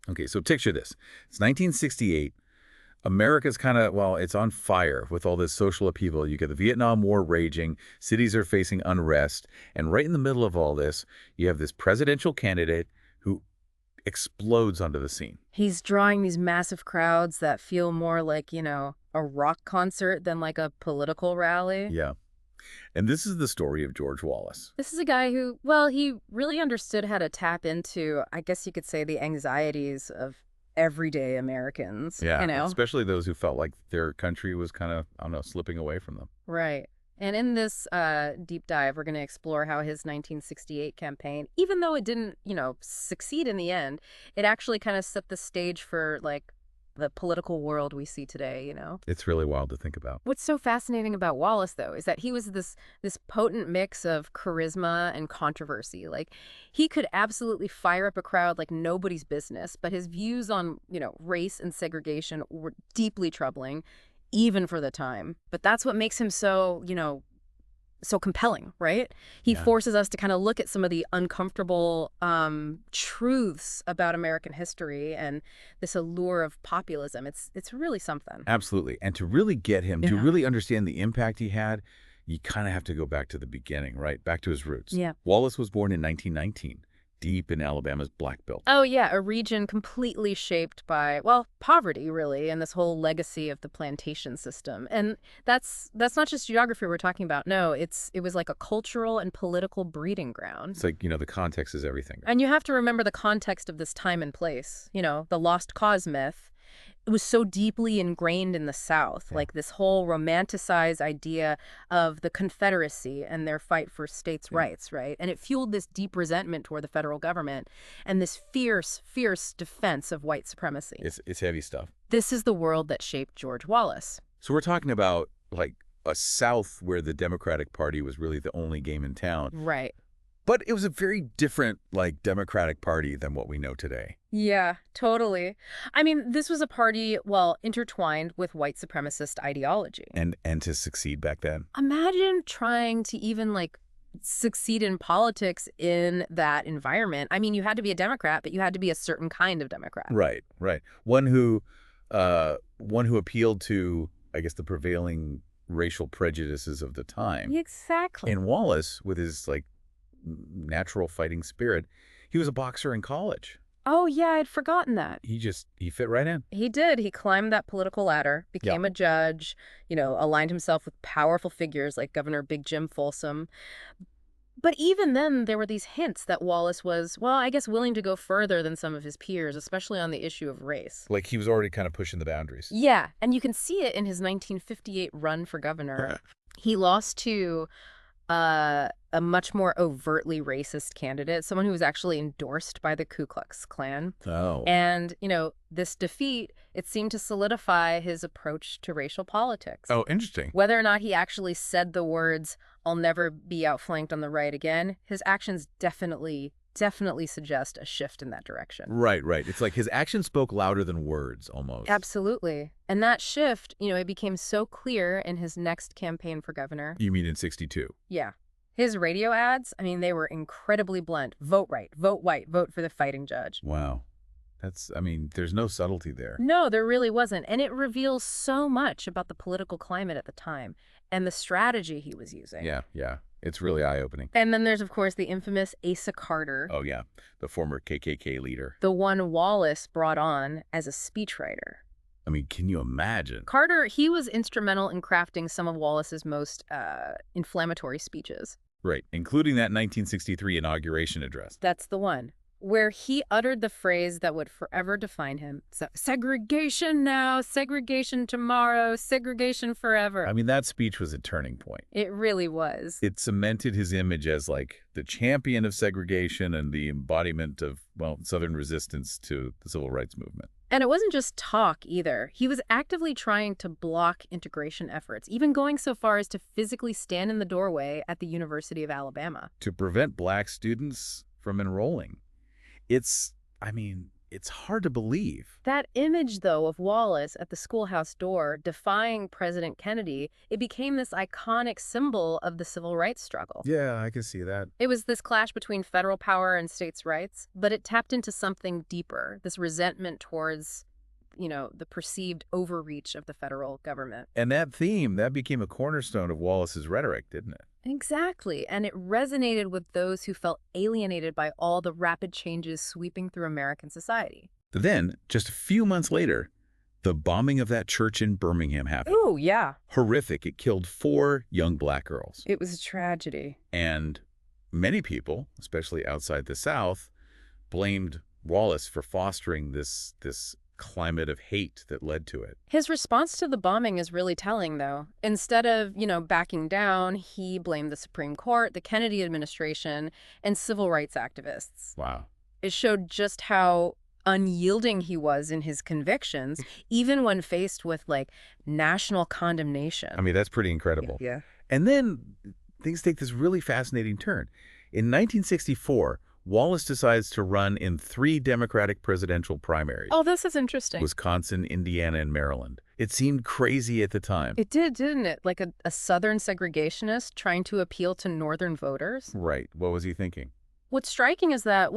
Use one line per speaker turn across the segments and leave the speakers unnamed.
Okay, so picture this. It's 1968. America's kind of, well, it's on fire with all this social upheaval. You get the Vietnam War raging, cities are facing unrest, and right in the middle of all this, you have this presidential candidate who explodes onto the scene.
He's drawing these massive crowds that feel more like, a rock concert than like a political rally.
Yeah. And this is the story of George Wallace.
This is a guy who, well, he really understood how to tap into, I guess you could say, the anxieties of everyday Americans,
Yeah, especially those who felt like their country was kind of, I don't know, slipping away from them.
Right. And in this deep dive, we're going to explore how his 1968 campaign, even though it didn't, succeed in the end, it actually kind of set the stage for, like, the political world we see today.
It's really wild to think about.
What's so fascinating about Wallace, though, is that he was this potent mix of charisma and controversy. Like, he could absolutely fire up a crowd like nobody's business, but his views on, race and segregation were deeply troubling, even for the time. But that's what makes him so, so compelling, right? He
Yeah.
forces us to kind of look at some of the uncomfortable truths about American history and this allure of populism. It's really something.
Absolutely. And to really get him, to
Yeah.
really understand the impact he had, you kind of have to go back to the beginning, right? Back to his roots.
Yeah.
Wallace was born in 1919, deep in Alabama's Black Belt.
Oh, yeah, a region completely shaped by, well, poverty, really, and this whole legacy of the plantation system. And that's not just geography we're talking about. No, it was like a cultural and political breeding ground.
It's like, the context is everything.
And you have to remember the context of this time and place. The lost cause myth. It was so deeply ingrained in the South,
Yeah.
like this whole romanticized idea of the Confederacy and their fight for states' rights, right? And it fueled this deep resentment toward the federal government and this fierce, fierce defense of white supremacy.
It's heavy stuff.
This is the world that shaped George Wallace.
So we're talking about, like, a South where the Democratic Party was really the only game in town.
Right.
But it was a very different, like, Democratic Party than what we know today.
Yeah, totally. I mean, this was a party, well, intertwined with white supremacist ideology.
And to succeed back then.
Imagine trying to even, like, succeed in politics in that environment. I mean, you had to be a Democrat, but you had to be a certain kind of Democrat.
Right, right. One who appealed to, I guess, the prevailing racial prejudices of the time.
Exactly.
And Wallace, with his, like, natural fighting spirit, he was a boxer in college.
Oh, yeah, I'd forgotten that.
He fit right in.
He did. He climbed that political ladder, became a judge, aligned himself with powerful figures like Governor Big Jim Folsom. But even then, there were these hints that Wallace was, well, I guess willing to go further than some of his peers, especially on the issue of race.
Like, he was already kind of pushing the boundaries.
Yeah, and you can see it in his 1958 run for governor. He lost to a much more overtly racist candidate, someone who was actually endorsed by the Ku Klux Klan.
Oh.
And, this defeat, it seemed to solidify his approach to racial politics.
Oh, interesting.
Whether or not he actually said the words, "I'll never be outflanked on the right again," his actions definitely suggest a shift in that direction.
Right, right. It's like his actions spoke louder than words, almost.
Absolutely. And that shift, it became so clear in his next campaign for governor.
You mean in 62?
Yeah. His radio ads, I mean, they were incredibly blunt. Vote right, vote white, vote for the fighting judge.
Wow. There's no subtlety there.
No, there really wasn't. And it reveals so much about the political climate at the time and the strategy he was using.
Yeah, yeah. It's really eye-opening.
And then there's, of course, the infamous Asa Carter.
Oh, yeah. The former KKK leader.
The one Wallace brought on as a speechwriter.
I mean, can you imagine?
Carter, he was instrumental in crafting some of Wallace's most inflammatory speeches.
Right, including that 1963 inauguration address.
That's the one, where he uttered the phrase that would forever define him. Segregation now, segregation tomorrow, segregation forever.
I mean, that speech was a turning point.
It really was.
It cemented his image as, like, the champion of segregation and the embodiment of, well, Southern resistance to the civil rights movement.
And it wasn't just talk either. He was actively trying to block integration efforts, even going so far as to physically stand in the doorway at the University of Alabama.
To prevent black students from enrolling. It's It's hard to believe.
That image, though, of Wallace at the schoolhouse door defying President Kennedy, it became this iconic symbol of the civil rights struggle.
Yeah, I can see that.
It was this clash between federal power and states' rights, but it tapped into something deeper, this resentment towards, the perceived overreach of the federal government.
And that theme, that became a cornerstone of Wallace's rhetoric, didn't it?
Exactly, and it resonated with those who felt alienated by all the rapid changes sweeping through American society.
Then, just a few months later, the bombing of that church in Birmingham happened.
Ooh, yeah.
Horrific. It killed 4 young black girls.
It was a tragedy.
And many people, especially outside the South, blamed Wallace for fostering this climate of hate that led to it.
His response to the bombing is really telling, though. Instead of, backing down, he blamed the Supreme Court, the Kennedy administration, and civil rights activists.
Wow.
It showed just how unyielding he was in his convictions, even when faced with, national condemnation.
I mean, that's pretty incredible.
Yeah.
And then things take this really fascinating turn. In 1964, Wallace decides to run in 3 Democratic presidential primaries.
Oh, this is interesting.
Wisconsin, Indiana, and Maryland. It seemed crazy at the time.
It did, didn't it? Like a Southern segregationist trying to appeal to Northern voters.
Right. What was he thinking?
What's striking is that,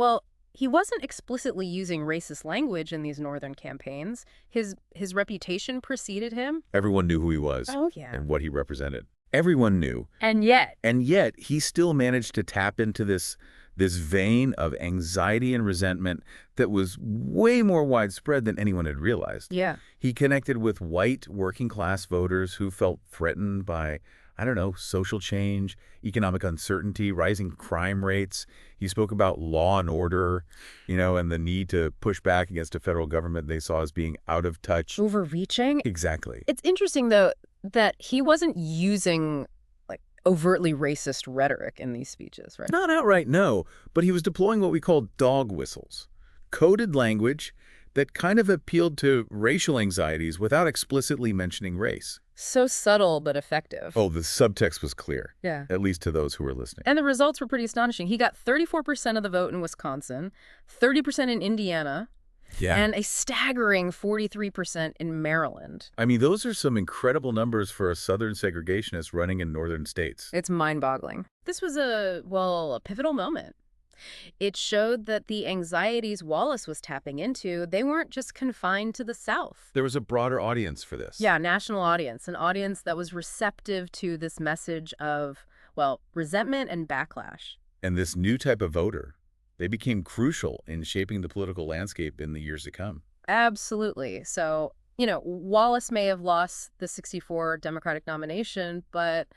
he wasn't explicitly using racist language in these Northern campaigns. His reputation preceded him.
Everyone knew who he was.
Oh, yeah.
And what he represented. Everyone knew.
And yet,
he still managed to tap into this vein of anxiety and resentment that was way more widespread than anyone had realized.
yeah.
He connected with white working-class voters who felt threatened by, social change, economic uncertainty, rising crime rates. He spoke about law and order, and the need to push back against a federal government they saw as being out of touch.
Overreaching.
Exactly.
It's interesting, though, that he wasn't using overtly racist rhetoric in these speeches, right?
Not outright, no, but he was deploying what we call dog whistles, coded language that kind of appealed to racial anxieties without explicitly mentioning race.
So subtle but effective.
Oh, the subtext was clear,
Yeah.
at least to those who were listening.
And the results were pretty astonishing. He got 34% of the vote in Wisconsin, 30% in Indiana,
Yeah.
and a staggering 43% in Maryland.
I mean, those are some incredible numbers for a Southern segregationist running in northern states.
It's mind-boggling. This was a pivotal moment. It showed that the anxieties Wallace was tapping into, they weren't just confined to the South.
There was a broader audience for this.
Yeah, national audience, an audience that was receptive to this message of, resentment and backlash.
And this new type of voter, they became crucial in shaping the political landscape in the years to come.
Absolutely. So, Wallace may have lost the 64 Democratic nomination, but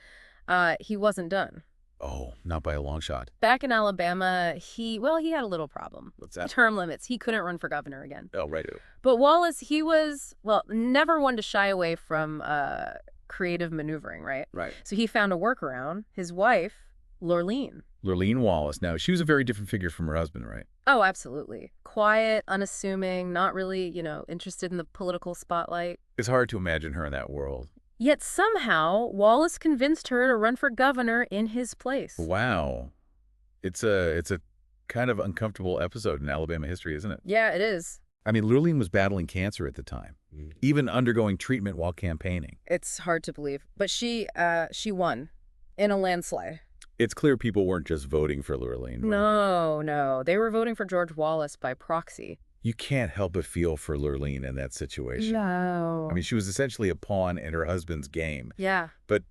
he wasn't done.
Oh, not by a long shot.
Back in Alabama, he had a little problem.
What's that?
Term limits. He couldn't run for governor again.
Oh, right.
But Wallace, he was, never one to shy away from creative maneuvering, right?
Right.
So he found a workaround. His wife, Lurleen.
Lurleen Wallace. Now, she was a very different figure from her husband, right?
Oh, absolutely. Quiet, unassuming, not really, interested in the political spotlight.
It's hard to imagine her in that world.
Yet somehow, Wallace convinced her to run for governor in his place.
Wow. It's a kind of uncomfortable episode in Alabama history, isn't it?
Yeah, it is.
I mean, Lurleen was battling cancer at the time, even undergoing treatment while campaigning.
It's hard to believe. But she won in a landslide.
It's clear people weren't just voting for Lurleen.
No. They were voting for George Wallace by proxy.
You can't help but feel for Lurleen in that situation.
No.
I mean, she was essentially a pawn in her husband's game.
Yeah.
But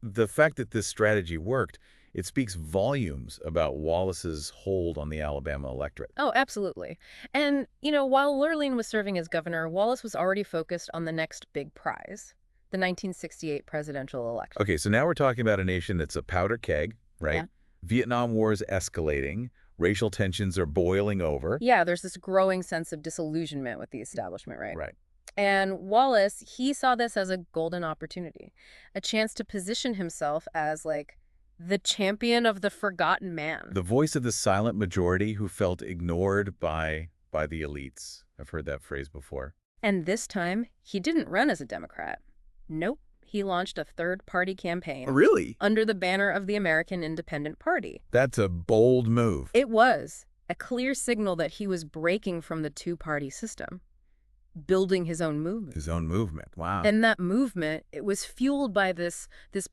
the fact that this strategy worked, it speaks volumes about Wallace's hold on the Alabama electorate.
Oh, absolutely. And, while Lurleen was serving as governor, Wallace was already focused on the next big prize, the 1968 presidential election.
Okay, so now we're talking about a nation that's a powder keg, right?
Yeah.
Vietnam War is escalating. Racial tensions are boiling over.
Yeah, there's this growing sense of disillusionment with the establishment, right?
Right.
And Wallace, he saw this as a golden opportunity, a chance to position himself as, the champion of the forgotten man.
The voice of the silent majority who felt ignored by the elites. I've heard that phrase before.
And this time, he didn't run as a Democrat. Nope. He launched a third-party campaign.
Really?
Under the banner of the American Independent Party.
That's a bold move.
It was. a clear signal that he was breaking from the two-party system, building his own movement.
His own movement. Wow.
And that movement, it was fueled by this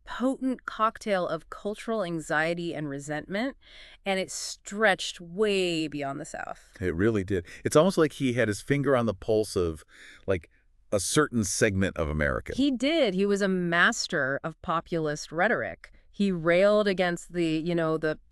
potent cocktail of cultural anxiety and resentment, and it stretched way beyond the South.
It really did. It's almost like he had his finger on the pulse of, like, a certain segment of America.
He did. He was a master of populist rhetoric. He railed against the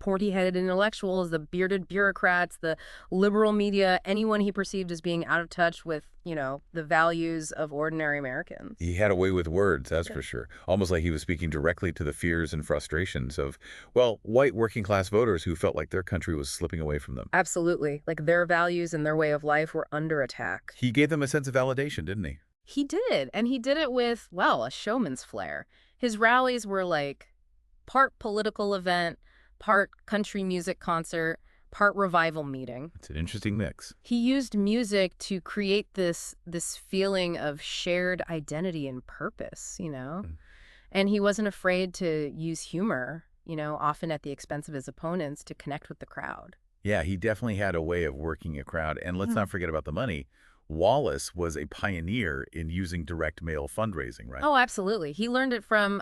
porty-headed intellectuals, the bearded bureaucrats, the liberal media, anyone he perceived as being out of touch with, the values of ordinary Americans.
He had a way with words, that's for sure. Almost like he was speaking directly to the fears and frustrations of, well, white working-class voters who felt like their country was slipping away from them.
Absolutely. Like their values and their way of life were under attack.
He gave them a sense of validation, didn't he?
He did. And he did it with, well, a showman's flair. His rallies were like part political event, part country music concert, part revival meeting.
It's an interesting mix.
He used music to create this feeling of shared identity and purpose, And he wasn't afraid to use humor, often at the expense of his opponents, to connect with the crowd.
Yeah, he definitely had a way of working a crowd. And let's not forget about the money. Wallace was a pioneer in using direct mail fundraising, right?
Oh, absolutely. He learned it from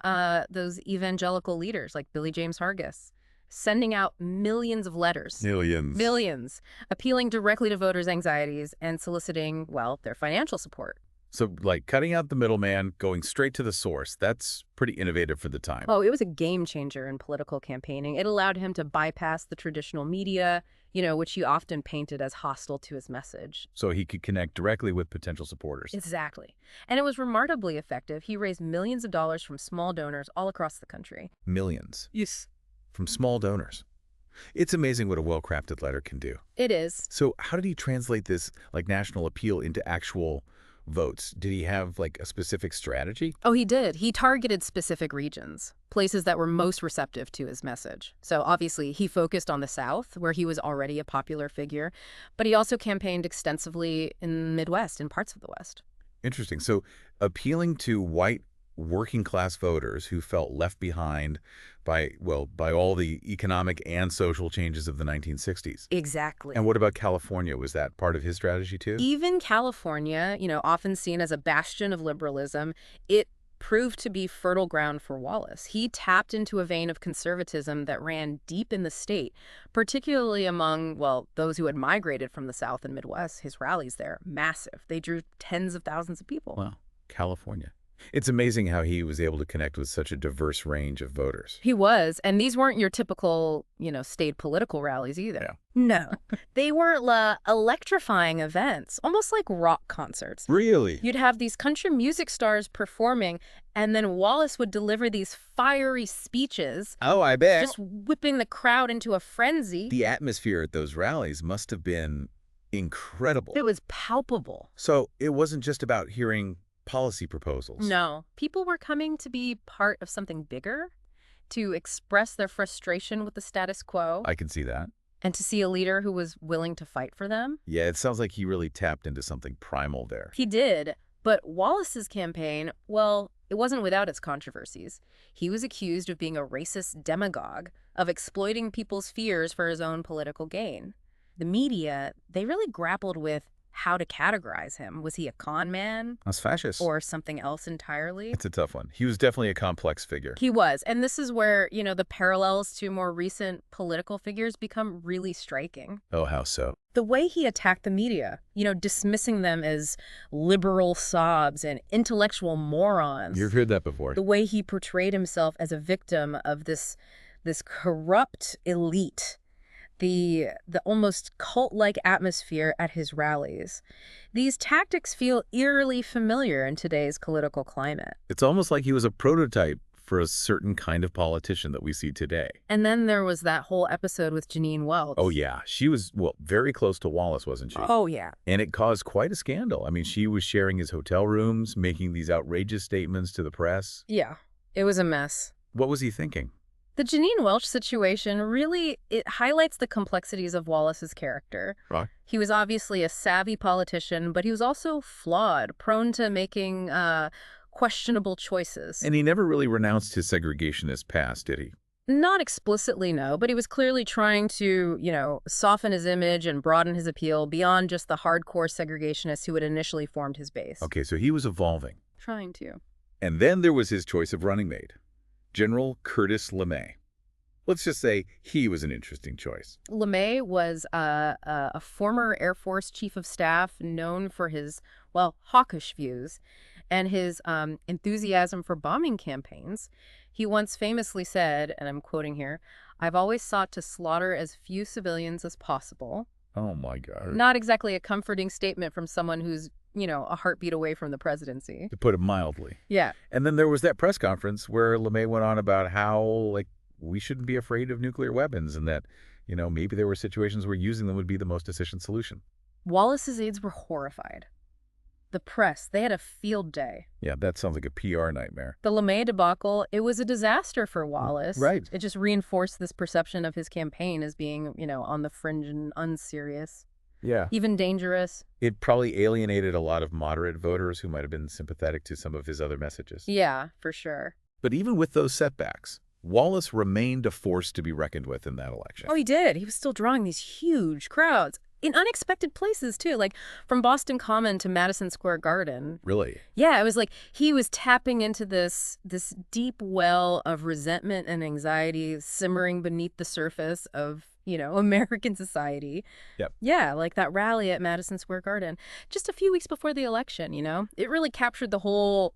those evangelical leaders like Billy James Hargis, sending out millions of letters. Millions. Appealing directly to voters' anxieties and soliciting, well, their financial support.
So, like, cutting out the middleman, going straight to the source, that's pretty innovative for the time.
Oh, it was a game changer in political campaigning. It allowed him to bypass the traditional media, which he often painted as hostile to his message.
So he could connect directly with potential supporters.
Exactly. And it was remarkably effective. He raised millions of dollars from small donors all across the country.
Millions.
Yes.
From small donors. It's amazing what a well-crafted letter can do.
It is.
So how did he translate this, like, national appeal into actual votes? Did he have, like, a specific strategy?
Oh, he did. He targeted specific regions, places that were most receptive to his message. So obviously he focused on the South, where he was already a popular figure, but he also campaigned extensively in the Midwest and parts of the West.
Interesting. So appealing to white working-class voters who felt left behind by all the economic and social changes of the 1960s.
Exactly.
And what about California? Was that part of his strategy too?
Even California, often seen as a bastion of liberalism, it proved to be fertile ground for Wallace. He tapped into a vein of conservatism that ran deep in the state, particularly among, those who had migrated from the South and Midwest. His rallies there, massive. They drew tens of thousands of people.
Wow. California. It's amazing how he was able to connect with such a diverse range of voters.
He was, and these weren't your typical, state political rallies either.
Yeah.
No, they weren't electrifying events, almost like rock concerts.
Really?
You'd have these country music stars performing, and then Wallace would deliver these fiery speeches.
Oh, I bet.
Just whipping the crowd into a frenzy.
The atmosphere at those rallies must have been incredible.
It was palpable.
So it wasn't just about hearing policy proposals.
No, people were coming to be part of something bigger, to express their frustration with the status quo.
I can see that.
And to see a leader who was willing to fight for them.
Yeah, it sounds like he really tapped into something primal there.
He did. But Wallace's campaign, it wasn't without its controversies. He was accused of being a racist demagogue, of exploiting people's fears for his own political gain. The media, they really grappled with how to categorize him. Was he a con man?
That's fascist.
Or something else entirely?
It's a tough one. He was definitely a complex figure.
He was. And this is where, the parallels to more recent political figures become really striking.
Oh, how so?
The way he attacked the media, dismissing them as liberal sobs and intellectual morons.
You've heard that before.
The way he portrayed himself as a victim of this corrupt elite. The almost cult-like atmosphere at his rallies. These tactics feel eerily familiar in today's political climate.
It's almost like he was a prototype for a certain kind of politician that we see today.
And then there was that whole episode with Janine Welch.
Oh, yeah. She was, very close to Wallace, wasn't she?
Oh, yeah.
And it caused quite a scandal. I mean, she was sharing his hotel rooms, making these outrageous statements to the press.
Yeah, it was a mess.
What was he thinking?
The Janine Welch situation really, it highlights the complexities of Wallace's character.
Right.
He was obviously a savvy politician, but he was also flawed, prone to making questionable choices.
And he never really renounced his segregationist past, did he?
Not explicitly, no, but he was clearly trying to, soften his image and broaden his appeal beyond just the hardcore segregationists who had initially formed his base.
Okay, so he was evolving.
Trying to.
And then there was his choice of running mate, General Curtis LeMay. Let's just say he was an interesting choice.
LeMay was a former Air Force chief of staff known for his, well, hawkish views and his enthusiasm for bombing campaigns. He once famously said, and I'm quoting here, "I've always sought to slaughter as few civilians as possible."
Oh, my God.
Not exactly a comforting statement from someone who's, a heartbeat away from the presidency.
To put it mildly.
Yeah.
And then there was that press conference where LeMay went on about how, we shouldn't be afraid of nuclear weapons and that, maybe there were situations where using them would be the most efficient solution.
Wallace's aides were horrified. The press, they had a field day.
Yeah, that sounds like a PR nightmare.
The LeMay debacle, it was a disaster for Wallace.
Right.
It just reinforced this perception of his campaign as being, on the fringe and unserious,
Yeah.
even dangerous.
It probably alienated a lot of moderate voters who might have been sympathetic to some of his other messages.
Yeah, for sure.
But even with those setbacks, Wallace remained a force to be reckoned with in that election.
Oh, he did. He was still drawing these huge crowds in unexpected places, too, like from Boston Common to Madison Square Garden.
Really?
Yeah, it was like he was tapping into this deep well of resentment and anxiety simmering beneath the surface of, American society.
Yep.
Yeah, like that rally at Madison Square Garden just a few weeks before the election, It really captured the whole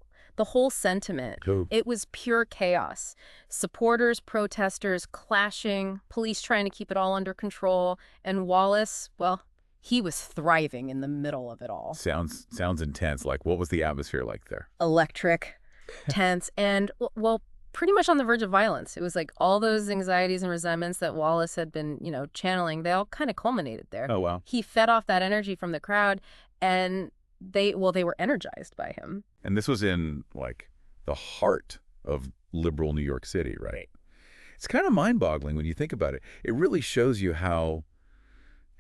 sentiment.
Cool.
It was pure chaos. Supporters, protesters clashing, police trying to keep it all under control, and Wallace, well, he was thriving in the middle of it all.
Sounds intense. Like, what was the atmosphere like there?
Electric, tense, and, well, pretty much on the verge of violence. It was like all those anxieties and resentments that Wallace had been, channeling, they all kind of culminated there.
Oh, wow.
He fed off that energy from the crowd, and they were energized by him.
And this was in, the heart of liberal New York City, right? It's kind of mind-boggling when you think about it. It really shows you how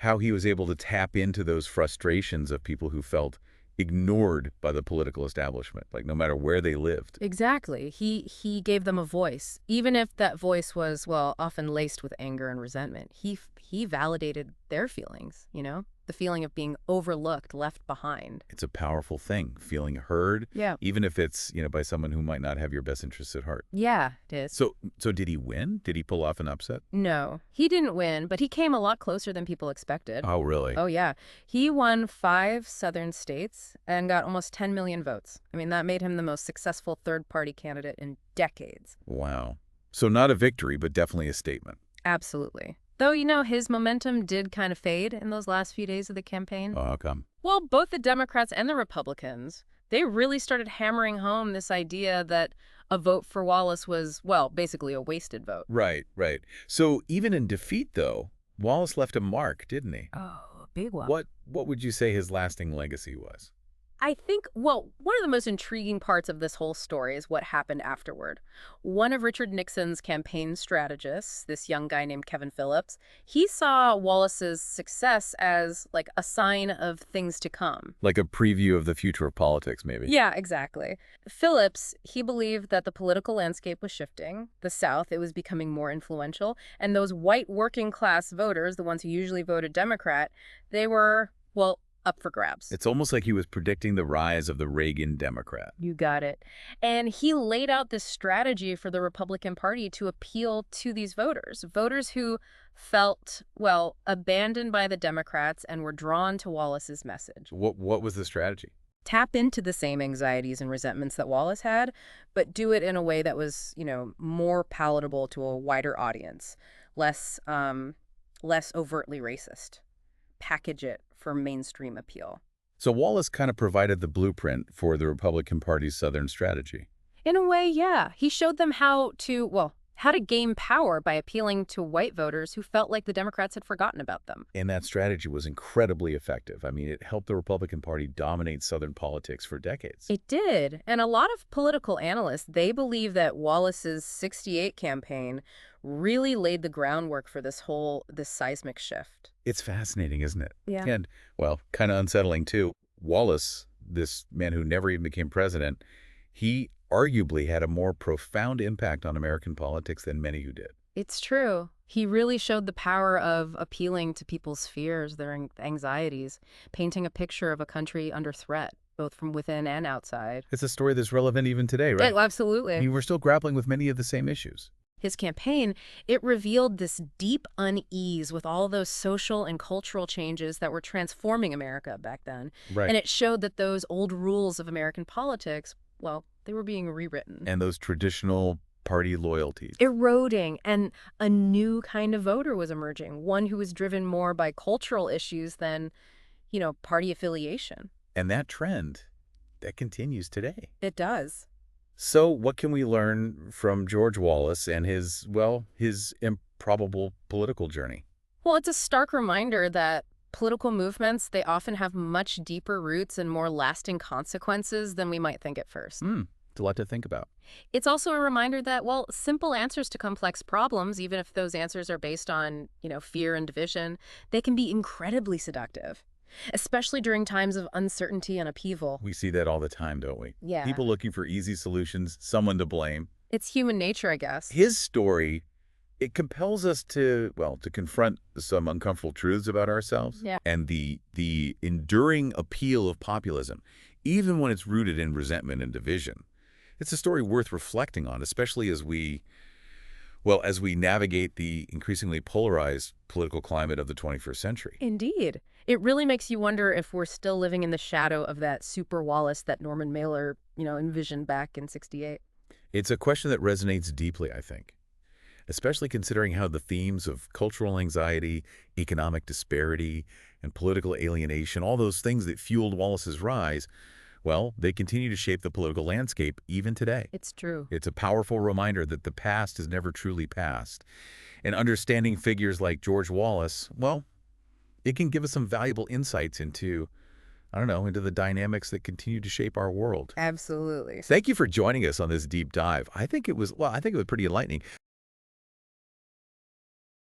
he was able to tap into those frustrations of people who felt ignored by the political establishment, no matter where they lived.
Exactly. He gave them a voice, even if that voice was, well, often laced with anger and resentment. He validated their feelings, the feeling of being overlooked, left behind.
It's a powerful thing, feeling heard,
Yeah.
even if it's, by someone who might not have your best interests at heart.
Yeah, it is.
So did he win? Did he pull off an upset?
No, he didn't win, but he came a lot closer than people expected.
Oh, really?
Oh, yeah. He won 5 southern states and got almost 10 million votes. I mean, that made him the most successful third-party candidate in decades.
Wow. So not a victory, but definitely a statement.
Absolutely. Though, his momentum did kind of fade in those last few days of the campaign.
Oh, how come?
Well, both the Democrats and the Republicans, they really started hammering home this idea that a vote for Wallace was, well, basically a wasted vote.
Right. So even in defeat, though, Wallace left a mark, didn't he?
Oh, a big one.
What would you say his lasting legacy was?
I think, well, one of the most intriguing parts of this whole story is what happened afterward. One of Richard Nixon's campaign strategists, this young guy named Kevin Phillips, he saw Wallace's success as like a sign of things to come.
Like a preview of the future of politics, maybe.
Yeah, exactly. Phillips, he believed that the political landscape was shifting. The South, it was becoming more influential. And those white working class voters, the ones who usually voted Democrat, they were, well, up for grabs.
It's almost like he was predicting the rise of the Reagan Democrat.
You got it. And he laid out this strategy for the Republican Party to appeal to these voters who felt, well, abandoned by the Democrats and were drawn to Wallace's message.
What was the strategy?
Tap into the same anxieties and resentments that Wallace had, but do it in a way that was, more palatable to a wider audience, less overtly racist. Package it for mainstream appeal.
So Wallace kind of provided the blueprint for the Republican Party's Southern strategy.
In a way, yeah. He showed them how to gain power by appealing to white voters who felt like the Democrats had forgotten about them.
And that strategy was incredibly effective. I mean, it helped the Republican Party dominate Southern politics for decades.
It did. And a lot of political analysts, they believe that Wallace's '68 campaign really laid the groundwork for this seismic shift.
It's fascinating, isn't it?
Yeah.
And, well, kind of unsettling, too. Wallace, this man who never even became president, he arguably had a more profound impact on American politics than many who did.
It's true. He really showed the power of appealing to people's fears, their anxieties, painting a picture of a country under threat, both from within and outside.
It's a story that's relevant even today,
Yeah,
right? I
absolutely.
mean, we're still grappling with many of the same issues.
His campaign, it revealed this deep unease with all those social and cultural changes that were transforming America back then.
Right.
And it showed that those old rules of American politics, well, they were being rewritten,
And those traditional party loyalties.
eroding, and a new kind of voter was emerging, one who was driven more by cultural issues than, party affiliation.
And that trend, that continues today.
It does.
So what can we learn from George Wallace and his improbable political journey?
Well, it's a stark reminder that political movements, they often have much deeper roots and more lasting consequences than we might think at first.
It's a lot to think about.
It's also a reminder that, well, simple answers to complex problems, even if those answers are based on, fear and division, they can be incredibly seductive, especially during times of uncertainty and upheaval.
We see that all the time, don't we?
Yeah.
People looking for easy solutions, someone to blame.
It's human nature, I guess.
His story, it compels us to confront some uncomfortable truths about ourselves.
Yeah.
And the enduring appeal of populism, even when it's rooted in resentment and division. It's a story worth reflecting on, especially as we navigate the increasingly polarized political climate of the 21st century.
Indeed. It really makes you wonder if we're still living in the shadow of that super Wallace that Norman Mailer, envisioned back in '68.
It's a question that resonates deeply, I think, especially considering how the themes of cultural anxiety, economic disparity, and political alienation, all those things that fueled Wallace's rise, well, they continue to shape the political landscape even today.
It's true.
It's a powerful reminder that the past is never truly past. And understanding figures like George Wallace, well, it can give us some valuable insights into the dynamics that continue to shape our world.
Absolutely.
Thank you for joining us on this deep dive. I think it was pretty enlightening.